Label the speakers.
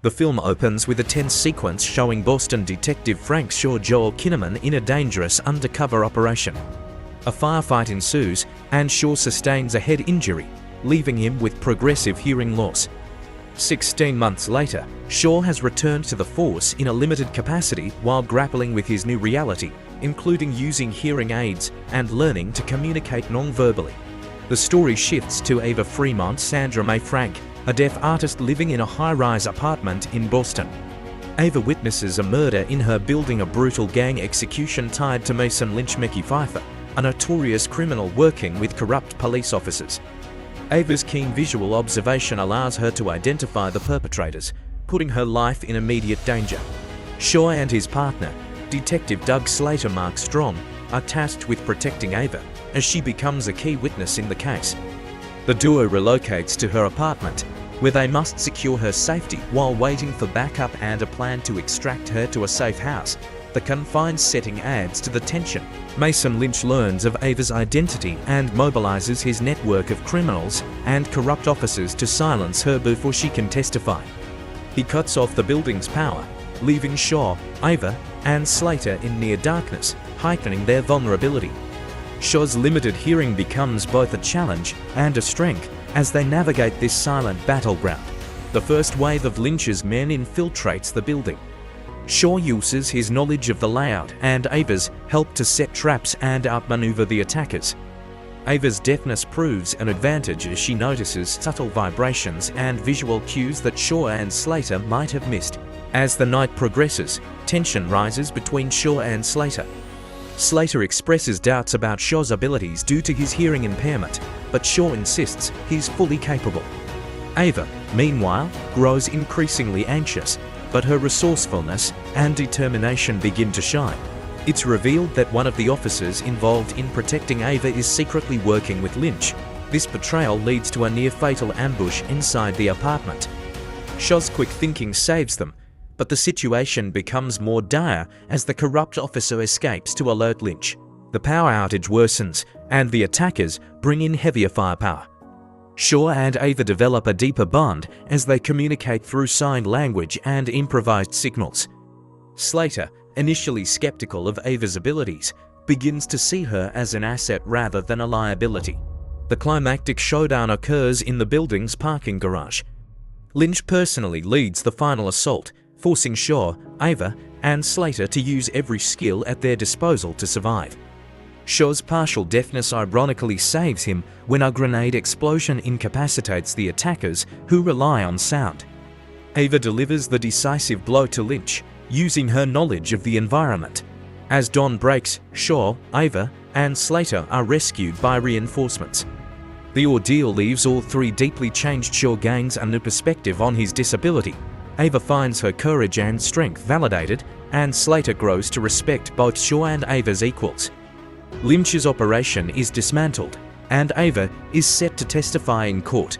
Speaker 1: The film opens with a tense sequence showing Boston detective Frank Shaw Joel Kinnaman in a dangerous undercover operation. A firefight ensues, and Shaw sustains a head injury, leaving him with progressive hearing loss. 16 months later, Shaw has returned to the force in a limited capacity while grappling with his new reality, including using hearing aids and learning to communicate non-verbally. The story shifts to Ava Fremont Sandra Mae Frank, a deaf artist living in a high-rise apartment in Boston. Ava witnesses a murder in her building, a brutal gang execution tied to Mason Lynch Mickey Pfeiffer, a notorious criminal working with corrupt police officers. Ava's keen visual observation allows her to identify the perpetrators, putting her life in immediate danger. Shaw and his partner, Detective Doug Slater Mark Strong, are tasked with protecting Ava as she becomes a key witness in the case. The duo relocates to her apartment, where they must secure her safety while waiting for backup and a plan to extract her to a safe house. The confined setting adds to the tension. Mason Lynch learns of Ava's identity and mobilizes his network of criminals and corrupt officers to silence her before she can testify. He cuts off the building's power, leaving Shaw, Ava, and Slater in near darkness, heightening their vulnerability. Shaw's limited hearing becomes both a challenge and a strength as they navigate this silent battleground. The first wave of Lynch's men infiltrates the building. Shaw uses his knowledge of the layout and Ava's help to set traps and outmaneuver the attackers. Ava's deafness proves an advantage as she notices subtle vibrations and visual cues that Shaw and Slater might have missed. As the night progresses, tension rises between Shaw and Slater. Slater expresses doubts about Shaw's abilities due to his hearing impairment, but Shaw insists he's fully capable. Ava, meanwhile, grows increasingly anxious, but her resourcefulness and determination begin to shine. It's revealed that one of the officers involved in protecting Ava is secretly working with Lynch. This betrayal leads to a near-fatal ambush inside the apartment. Shaw's quick thinking saves them, but the situation becomes more dire as the corrupt officer escapes to alert Lynch. The power outage worsens, and the attackers bring in heavier firepower. Shaw and Ava develop a deeper bond as they communicate through sign language and improvised signals. Slater, initially skeptical of Ava's abilities, begins to see her as an asset rather than a liability. The climactic showdown occurs in the building's parking garage. Lynch personally leads the final assault, forcing Shaw, Ava, and Slater to use every skill at their disposal to survive. Shaw's partial deafness ironically saves him when a grenade explosion incapacitates the attackers who rely on sound. Ava delivers the decisive blow to Lynch, using her knowledge of the environment. As dawn breaks, Shaw, Ava, and Slater are rescued by reinforcements. The ordeal leaves all three deeply changed. Shaw gains a new perspective on his disability. Ava finds her courage and strength validated, and Slater grows to respect both Shaw and Ava's equals. Lynch's operation is dismantled, and Ava is set to testify in court,